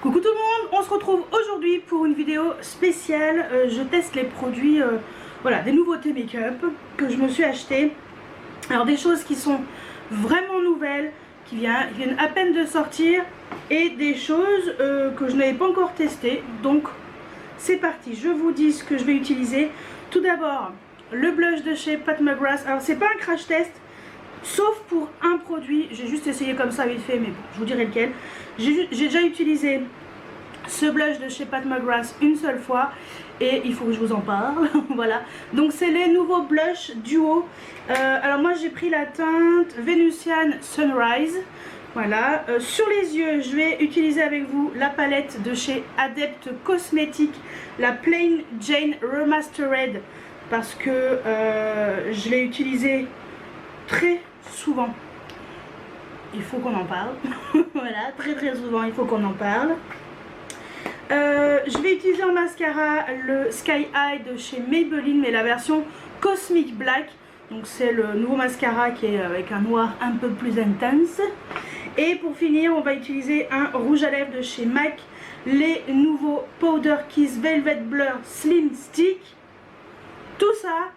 Coucou tout le monde, on se retrouve aujourd'hui pour une vidéo spéciale. Je teste les produits, voilà, des nouveautés make-up que je me suis acheté. Alors des choses qui sont vraiment nouvelles, qui viennent à peine de sortir, et des choses que je n'avais pas encore testées. Donc c'est parti, je vous dis ce que je vais utiliser. Tout d'abord, le blush de chez Pat McGrath. Alors c'est pas un crash test, sauf pour un produit. J'ai juste essayé comme ça vite fait, mais bon, je vous dirai lequel. J'ai déjà utilisé ce blush de chez Pat McGrath une seule fois et il faut que je vous en parle. Voilà, donc c'est les nouveaux blush duo. Alors moi j'ai pris la teinte Venusian Sunrise. Voilà, sur les yeux je vais utiliser avec vous la palette de chez Adept Cosmetics, la Plain Jane Remastered, parce que je l'ai utilisée très souvent. Il faut qu'on en parle. Voilà, très souvent il faut qu'on en parle. Je vais utiliser en mascara le Sky High de chez Maybelline, mais la version Cosmic Black. Donc c'est le nouveau mascara qui est avec un noir un peu plus intense. Et pour finir, on va utiliser un rouge à lèvres de chez MAC, les nouveaux Powder Kiss Velvet Blur Slim Stick. Tout ça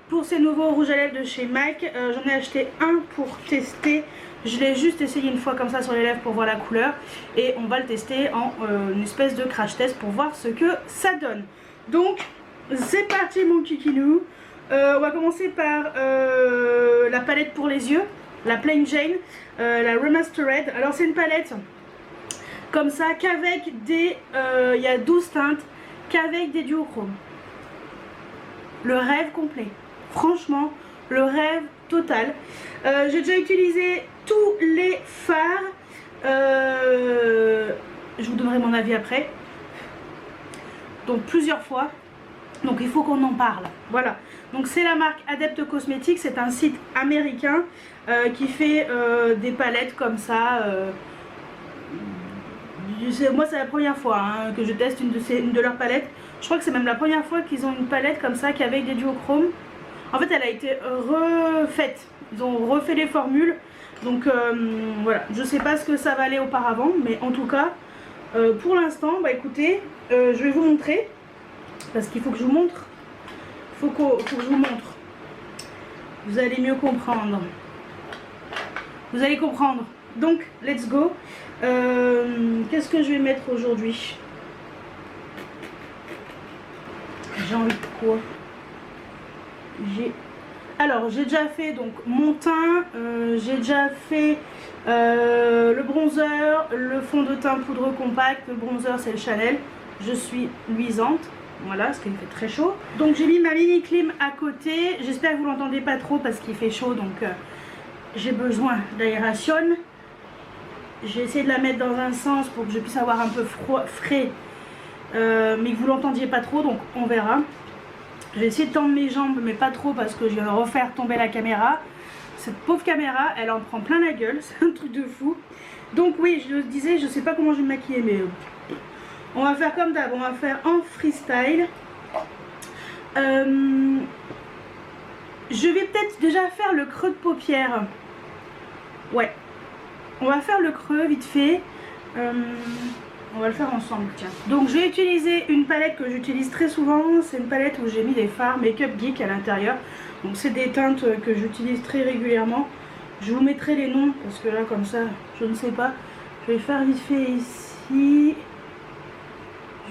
pour ces nouveaux rouges à lèvres de chez MAC. J'en ai acheté un pour tester. Je l'ai juste essayé une fois comme ça sur les lèvres pour voir la couleur. Et on va le tester en une espèce de crash test pour voir ce que ça donne. Donc c'est parti mon kikinou. On va commencer par la palette pour les yeux, la Plain Jane, la Remastered. Alors c'est une palette comme ça qu'avec des... il y a 12 teintes, qu'avec des duochromes. Le rêve complet. Franchement, le rêve total. J'ai déjà utilisé tous les fards. Je vous donnerai mon avis après. Donc plusieurs fois. Donc il faut qu'on en parle. Voilà. Donc c'est la marque Adept Cosmetics. C'est un site américain qui fait des palettes comme ça. Moi c'est la première fois que je teste une de leurs palettes. Je crois que c'est même la première fois qu'ils ont une palette comme ça qu'avec des duochromes. En fait elle a été refaite. Ils ont refait les formules. Donc voilà, je sais pas ce que ça valait auparavant, mais en tout cas pour l'instant, bah écoutez, je vais vous montrer. Parce qu'il faut que je vous montre. Faut que je vous montre. Vous allez mieux comprendre. Vous allez comprendre. Donc let's go. Qu'est-ce que je vais mettre aujourd'hui? J'ai envie de quoi? Alors j'ai déjà fait donc mon teint, j'ai déjà fait le bronzer, le fond de teint poudre compacte. Le bronzer c'est le Chanel. Je suis luisante, voilà, parce qu'il fait très chaud. Donc j'ai mis ma mini clim à côté. J'espère que vous l'entendez pas trop parce qu'il fait chaud, donc j'ai besoin d'aération. J'ai essayé de la mettre dans un sens pour que je puisse avoir un peu frais, mais que vous l'entendiez pas trop, donc on verra. J'ai essayé de tendre mes jambes, mais pas trop parce que je viens de refaire tomber la caméra. Cette pauvre caméra, elle en prend plein la gueule, c'est un truc de fou. Donc oui, je le disais, je sais pas comment je vais me maquiller, mais on va faire comme d'hab, on va faire en freestyle. Je vais peut-être déjà faire le creux de paupière. Ouais, on va faire le creux vite fait. On va le faire ensemble, tiens. Donc je vais utiliser une palette que j'utilise très souvent. C'est une palette où j'ai mis des fards Make-up Geek à l'intérieur. Donc c'est des teintes que j'utilise très régulièrement. Je vous mettrai les noms parce que là comme ça je ne sais pas. Je vais faire vite fait ici,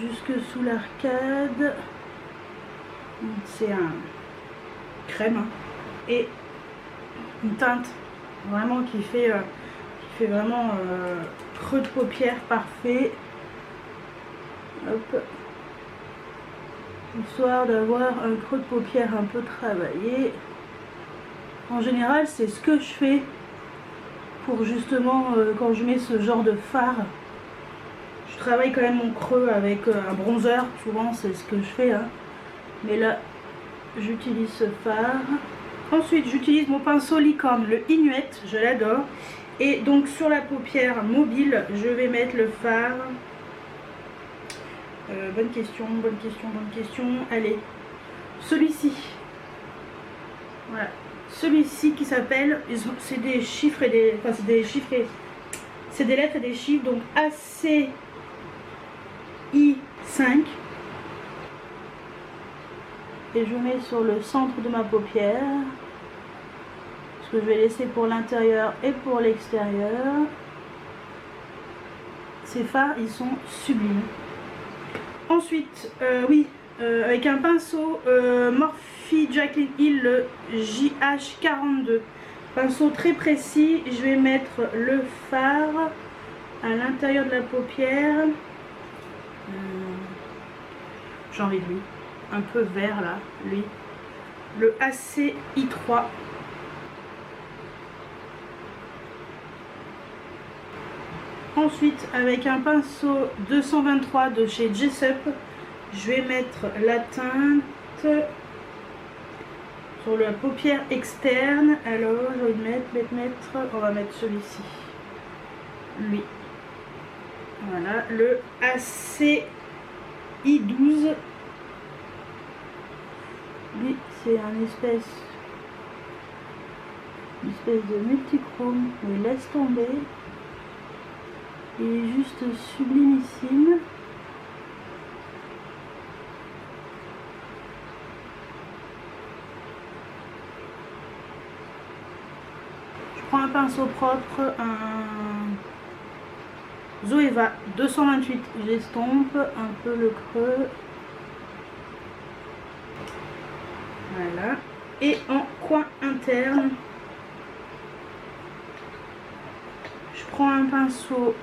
jusque sous l'arcade. C'est un crème et une teinte vraiment qui fait vraiment creux de paupière parfait. Hop. Histoire d'avoir un creux de paupière un peu travaillé. En général c'est ce que je fais pour justement quand je mets ce genre de fard. Je travaille quand même mon creux avec un bronzer, souvent c'est ce que je fais, hein. Mais là j'utilise ce fard. Ensuite j'utilise mon pinceau licorne, le Inuit, je l'adore. Et donc sur la paupière mobile je vais mettre le fard. Bonne question. Allez, celui-ci. Voilà, celui-ci qui s'appelle, c'est des chiffres et des, enfin c'est des chiffres et c'est des lettres et des chiffres, donc AC I5. Et je mets sur le centre de ma paupière. Ce que je vais laisser pour l'intérieur et pour l'extérieur. Ces fards, ils sont sublimes. Ensuite, avec un pinceau Morphe Jaclyn Hill, le JH42. Pinceau très précis, je vais mettre le fard à l'intérieur de la paupière. J'ai envie de lui. Un peu vert là, lui. Le ACI3. Ensuite, avec un pinceau 223 de chez Jessup, je vais mettre la teinte sur la paupière externe. Alors, je vais on va mettre celui-ci. Lui. Voilà, le ACI12. Lui, c'est une espèce de multichrome. Je laisse tomber. Il est juste sublimissime. Je prends un pinceau propre, un Zoeva 228, j'estompe un peu le creux. Voilà. Et en coin interne, je prends un pinceau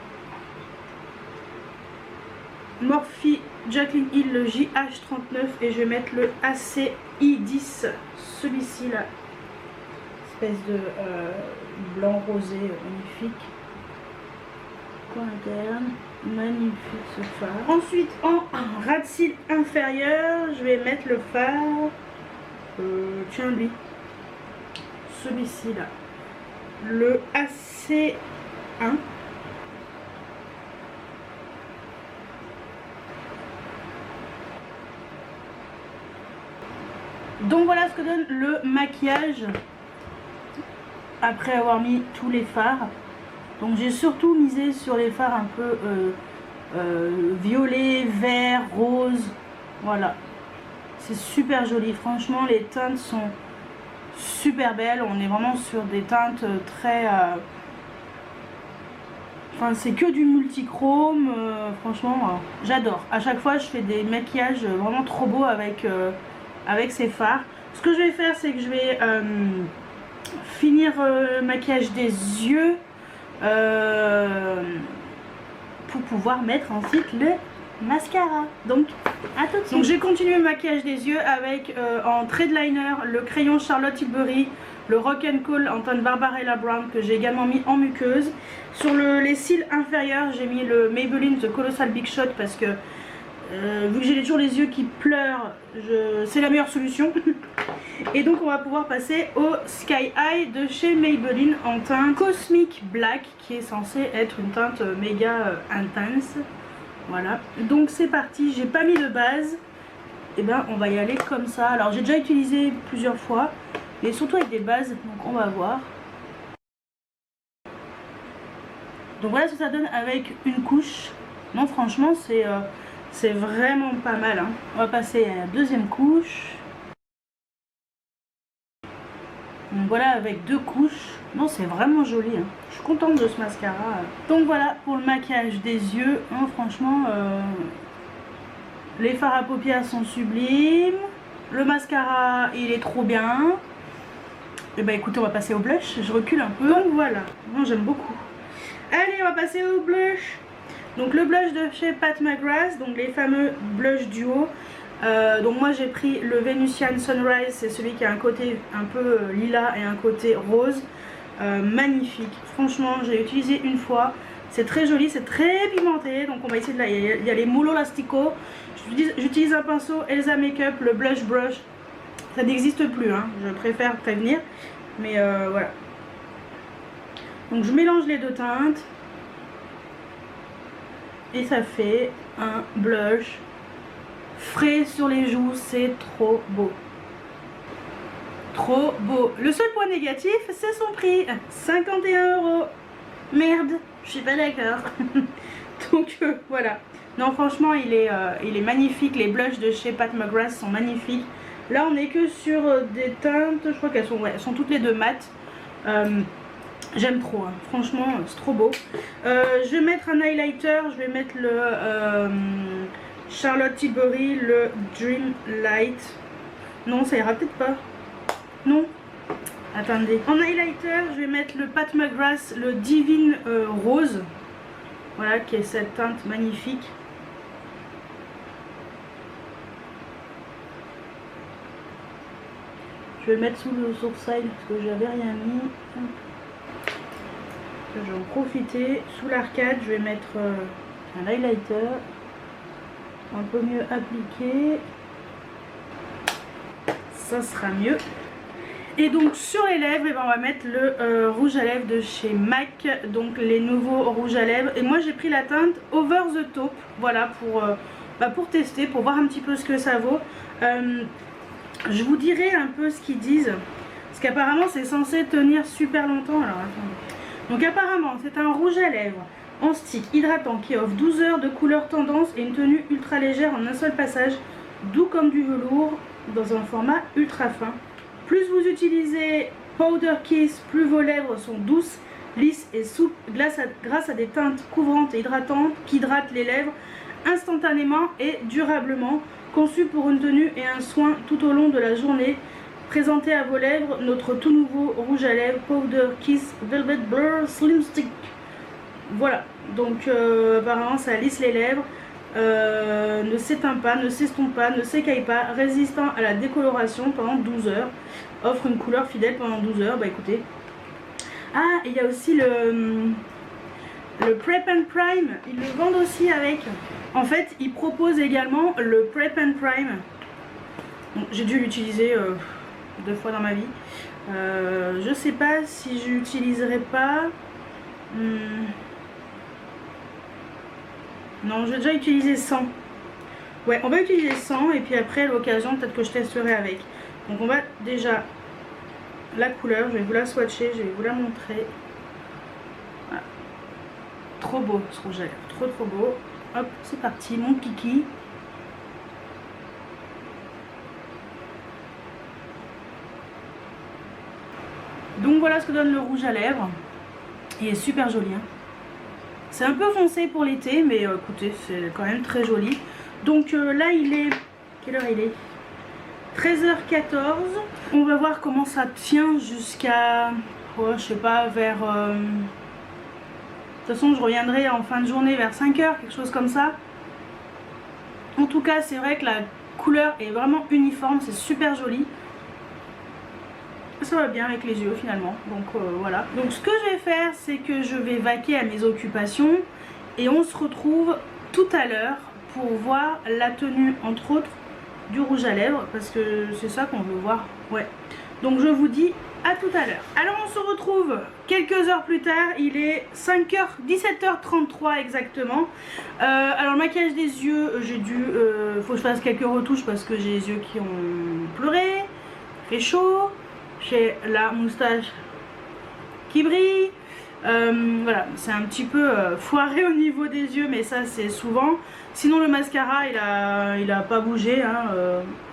Morphe Jaclyn Hill, le JH39, et je vais mettre le ACI10, celui-ci là, espèce de blanc rosé magnifique. Coin interne, magnifique ce fard. Ensuite, en ras de cils inférieur, je vais mettre le fard, tiens lui, celui-ci là, le AC1. Donc voilà ce que donne le maquillage après avoir mis tous les fards. Donc j'ai surtout misé sur les fards un peu violet, vert, rose. Voilà, c'est super joli. Franchement, les teintes sont super belles. On est vraiment sur des teintes très... Enfin, c'est que du multichrome. Franchement, j'adore. À chaque fois, je fais des maquillages vraiment trop beaux avec ces fards. Ce que je vais faire, c'est que je vais finir le maquillage des yeux pour pouvoir mettre ensuite le mascara. Donc, à tout de suite. Donc, j'ai continué le maquillage des yeux avec en trade liner le crayon Charlotte Tilbury, le Rock and Call en teinte Barbarella Brown que j'ai également mis en muqueuse. Sur les cils inférieurs, j'ai mis le Maybelline The Colossal Big Shot parce que vu que j'ai toujours les yeux qui pleurent, c'est la meilleure solution. Et donc on va pouvoir passer au Sky High de chez Maybelline en teinte Cosmic Black, qui est censée être une teinte méga intense. Voilà, donc c'est parti. J'ai pas mis de base, et ben on va y aller comme ça. Alors j'ai déjà utilisé plusieurs fois, mais surtout avec des bases, donc on va voir. Donc voilà ce que ça donne avec une couche. Non, franchement c'est vraiment pas mal, hein. On va passer à la deuxième couche. Donc voilà, avec deux couches. Non, c'est vraiment joli, hein. Je suis contente de ce mascara. Donc voilà pour le maquillage des yeux, hein. Franchement, les fards à paupières sont sublimes. Le mascara, il est trop bien. Et bah écoutez, on va passer au blush. Je recule un peu. Donc voilà, moi j'aime beaucoup. Allez, on va passer au blush. Donc le blush de chez Pat McGrath, donc les fameux blush duo. Donc moi j'ai pris le Venusian Sunrise, c'est celui qui a un côté un peu lilas et un côté rose. Magnifique, franchement j'ai utilisé une fois, c'est très joli, c'est très pigmenté. Donc on va essayer de là, il y a les Moulo Lastico. J'utilise un pinceau Elsa Makeup, le blush brush. Ça n'existe plus, hein, je préfère prévenir. Mais voilà. Donc je mélange les deux teintes. Et ça fait un blush frais sur les joues, c'est trop beau. Trop beau. Le seul point négatif, c'est son prix, 51 €. Merde, je suis pas d'accord. Donc voilà. Non, franchement, il est magnifique. Les blushs de chez Pat McGrath sont magnifiques. Là, on est que sur des teintes, je crois qu'elles sont, ouais, sont toutes les deux mates. J'aime trop, hein. Franchement, c'est trop beau. Je vais mettre un highlighter, je vais mettre le Charlotte Tilbury, le Dream Light. Non, ça ira peut-être pas. Non. Attendez. En highlighter, je vais mettre le Pat McGrath, le Divine Rose. Voilà, qui est cette teinte magnifique. Je vais le mettre sous le sourcil parce que j'avais rien mis. Je vais en profiter. Sous l'arcade, je vais mettre un highlighter un peu mieux appliqué. Ça sera mieux. Et donc sur les lèvres, on va mettre le rouge à lèvres de chez MAC. Donc les nouveaux rouges à lèvres. Et moi j'ai pris la teinte Over the Top. Voilà, pour tester, pour voir un petit peu ce que ça vaut. Je vous dirai un peu ce qu'ils disent. Parce qu'apparemment c'est censé tenir super longtemps. Alors attendez. Donc apparemment c'est un rouge à lèvres en stick hydratant qui offre 12 heures de couleur tendance et une tenue ultra légère en un seul passage. Doux comme du velours dans un format ultra fin. Plus vous utilisez Powder Kiss, plus vos lèvres sont douces, lisses et souples grâce à des teintes couvrantes et hydratantes qui hydratent les lèvres instantanément et durablement. Conçu pour une tenue et un soin tout au long de la journée. Présentez à vos lèvres notre tout nouveau rouge à lèvres Powder Kiss Velvet Blur Slim Stick. Voilà, donc apparemment ça lisse les lèvres, ne s'éteint pas, ne s'estompe pas, ne s'écaille pas, résistant à la décoloration pendant 12 heures, offre une couleur fidèle pendant 12 heures, bah écoutez. Ah, et il y a aussi le Prep and Prime, ils le vendent aussi avec. En fait, ils proposent également le Prep and Prime. Bon, j'ai dû l'utiliser 2 fois dans ma vie. Je sais pas si je l'utiliserai pas. Non, j'ai déjà utilisé 100. Ouais, on va utiliser 100 et puis après, à l'occasion, peut-être que je testerai avec. Donc on va déjà la couleur, je vais vous la swatcher, je vais vous la montrer. Voilà. Trop beau ce rouge à lèvres, trop beau. Hop, c'est parti, mon kiki. Donc voilà ce que donne le rouge à lèvres. Il est super joli, hein. C'est un peu foncé pour l'été, mais écoutez, c'est quand même très joli. Donc là, il est... Quelle heure il est? 13h14. On va voir comment ça tient jusqu'à... Oh, je sais pas, vers... De toute façon, je reviendrai en fin de journée vers 5h, quelque chose comme ça. En tout cas, c'est vrai que la couleur est vraiment uniforme, c'est super joli. Ça va bien avec les yeux finalement, donc voilà. Donc ce que je vais faire, c'est que je vais vaquer à mes occupations et on se retrouve tout à l'heure pour voir la tenue, entre autres, du rouge à lèvres, parce que c'est ça qu'on veut voir, ouais. Donc je vous dis à tout à l'heure. Alors on se retrouve quelques heures plus tard, il est 17h33 exactement. Alors le maquillage des yeux, j'ai dû, faut que je fasse quelques retouches parce que j'ai les yeux qui ont pleuré, fait chaud. J'ai la moustache qui brille. Voilà, c'est un petit peu foiré au niveau des yeux, mais ça c'est souvent. Sinon le mascara il a pas bougé, hein,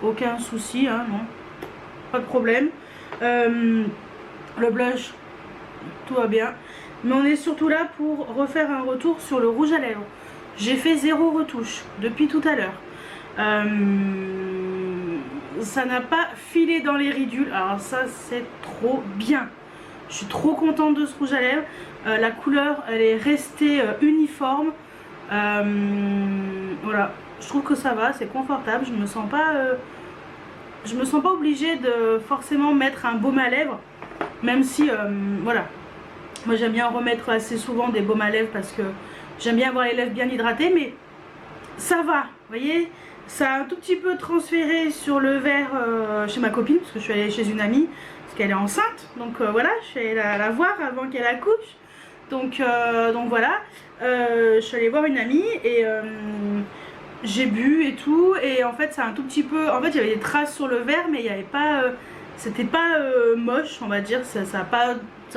aucun souci, hein, non, pas de problème. Le blush, tout va bien. Mais on est surtout là pour refaire un retour sur le rouge à lèvres. J'ai fait 0 retouche depuis tout à l'heure. Ça n'a pas filé dans les ridules, alors ça c'est trop bien. Je suis trop contente de ce rouge à lèvres. La couleur elle est restée uniforme. Voilà, je trouve que ça va, c'est confortable. Je me sens pas obligée de forcément mettre un baume à lèvres, même si voilà, moi j'aime bien en remettre assez souvent des baumes à lèvres parce que j'aime bien avoir les lèvres bien hydratées, mais ça va, vous voyez. Ça a un tout petit peu transféré sur le verre chez ma copine, parce que je suis allée chez une amie, parce qu'elle est enceinte. Donc voilà, je suis allée la voir avant qu'elle accouche. Donc voilà, je suis allée voir une amie et j'ai bu et tout. Et en fait, ça a un tout petit peu... En fait, il y avait des traces sur le verre, mais il n'y avait pas... c'était pas moche, on va dire. Ça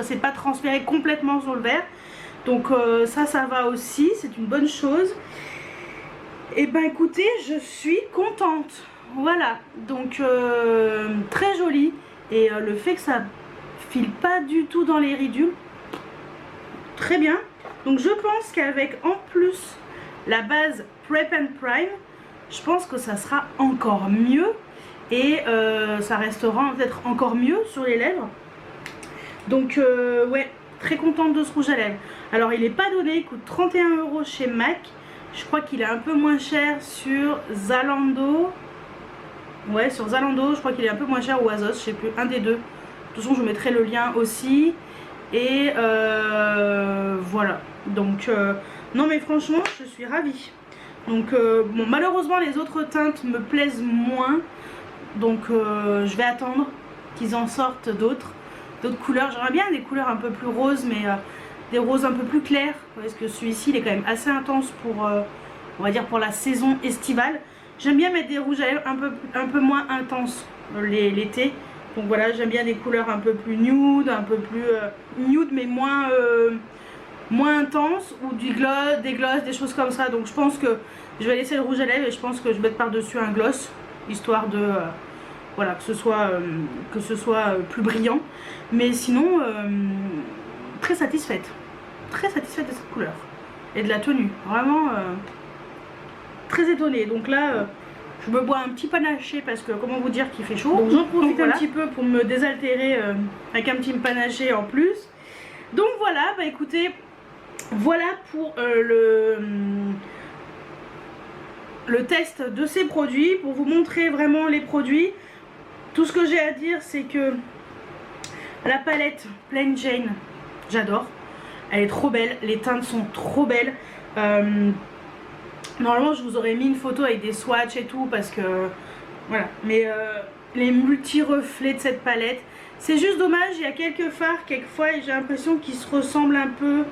s'est pas transféré complètement sur le verre. Donc ça va aussi, c'est une bonne chose. Et ben écoutez, je suis contente. Voilà, donc très joli. Et le fait que ça file pas du tout dans les ridules, très bien. Donc je pense qu'avec en plus la base Prep and Prime, je pense que ça sera encore mieux. Et ça restera peut-être encore mieux sur les lèvres. Donc ouais, très contente de ce rouge à lèvres. Alors il n'est pas donné, il coûte 31 € chez MAC. Je crois qu'il est un peu moins cher sur Zalando. Ouais, sur Zalando, je crois qu'il est un peu moins cher, ou Azos, je sais plus, un des deux. De toute façon, je vous mettrai le lien aussi. Et voilà. Donc, non mais franchement, je suis ravie. Donc, bon, malheureusement, les autres teintes me plaisent moins. Donc, je vais attendre qu'ils en sortent d'autres couleurs. J'aimerais bien des couleurs un peu plus roses, mais des roses un peu plus clairs. Parce que celui-ci, il est quand même assez intense pour, on va dire, pour la saison estivale. J'aime bien mettre des rouges à lèvres un peu moins intenses l'été. Donc voilà, j'aime bien des couleurs un peu plus nude, nude mais moins intenses, ou des gloss, des choses comme ça. Donc je pense que je vais laisser le rouge à lèvres et je pense que je vais mettre par-dessus un gloss, histoire de voilà, que ce soit plus brillant. Mais sinon, très satisfaite de cette couleur et de la tenue. Vraiment très étonnée. Donc là je me bois un petit panaché parce que comment vous dire qu'il fait chaud. Donc j'en profite un petit peu pour me désaltérer avec un petit panaché en plus. Donc voilà, bah écoutez, voilà pour le test de ces produits, pour vous montrer vraiment les produits. Tout ce que j'ai à dire, c'est que la palette Plain Jane, j'adore. Elle est trop belle, les teintes sont trop belles. Normalement je vous aurais mis une photo avec des swatchs et tout parce que voilà, mais les multi-reflets de cette palette, c'est juste dommage. Il y a quelques fards quelquefois et j'ai l'impression qu'ils se ressemblent un peu,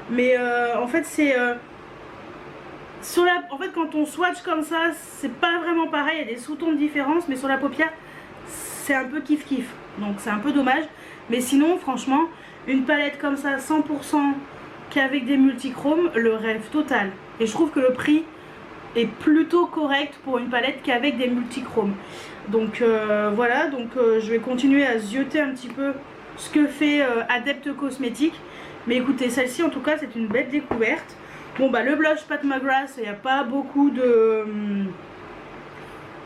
mais en fait c'est en fait quand on swatch comme ça c'est pas vraiment pareil, il y a des sous-tons de différence, mais sur la paupière c'est un peu kiff kiff, donc c'est un peu dommage. Mais sinon franchement une palette comme ça 100% qu'avec des multichromes, le rêve total. Et je trouve que le prix est plutôt correct pour une palette qu'avec des multichromes. Donc voilà, donc je vais continuer à zioter un petit peu ce que fait Adept Cosmetics. Mais écoutez, celle-ci en tout cas c'est une belle découverte. Bon bah le blush Pat McGrath, il n'y a pas beaucoup de...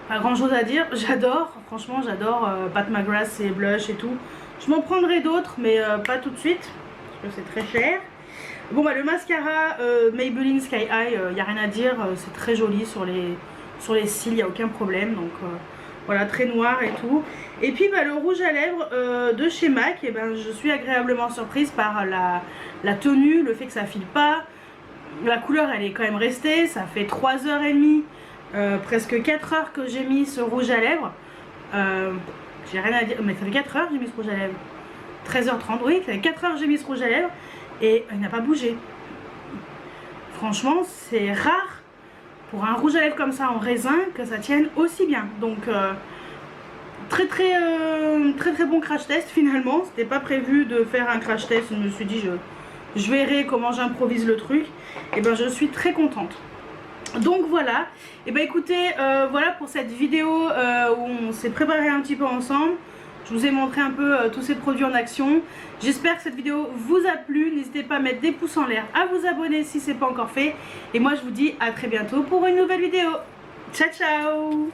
pas grand chose à dire. J'adore, franchement j'adore Pat McGrath, ses blushs et tout. Je m'en prendrai d'autres mais pas tout de suite parce que c'est très cher. Bon bah le mascara Maybelline Sky High, il n'y a rien à dire, c'est très joli sur les cils, il n'y a aucun problème. Donc voilà, très noir et tout. Et puis bah, le rouge à lèvres de chez MAC, et ben, je suis agréablement surprise par la tenue, le fait que ça file pas. La couleur elle est quand même restée, ça fait 3h30, presque 4 heures que j'ai mis ce rouge à lèvres. J'ai rien à dire, mais ça fait 4 heures que j'ai mis ce rouge à lèvres. 13h30, oui, ça fait 4 heures que j'ai mis ce rouge à lèvres. Et il n'a pas bougé. Franchement c'est rare pour un rouge à lèvres comme ça en raisin que ça tienne aussi bien. Donc très bon crash test finalement. C'était pas prévu de faire un crash test, je me suis dit je verrai comment j'improvise le truc. Et ben je suis très contente. Donc voilà, et ben écoutez, voilà pour cette vidéo où on s'est préparé un petit peu ensemble. Je vous ai montré un peu tous ces produits en action. J'espère que cette vidéo vous a plu. N'hésitez pas à mettre des pouces en l'air, à vous abonner si ce n'est pas encore fait. Et moi je vous dis à très bientôt pour une nouvelle vidéo. Ciao ciao.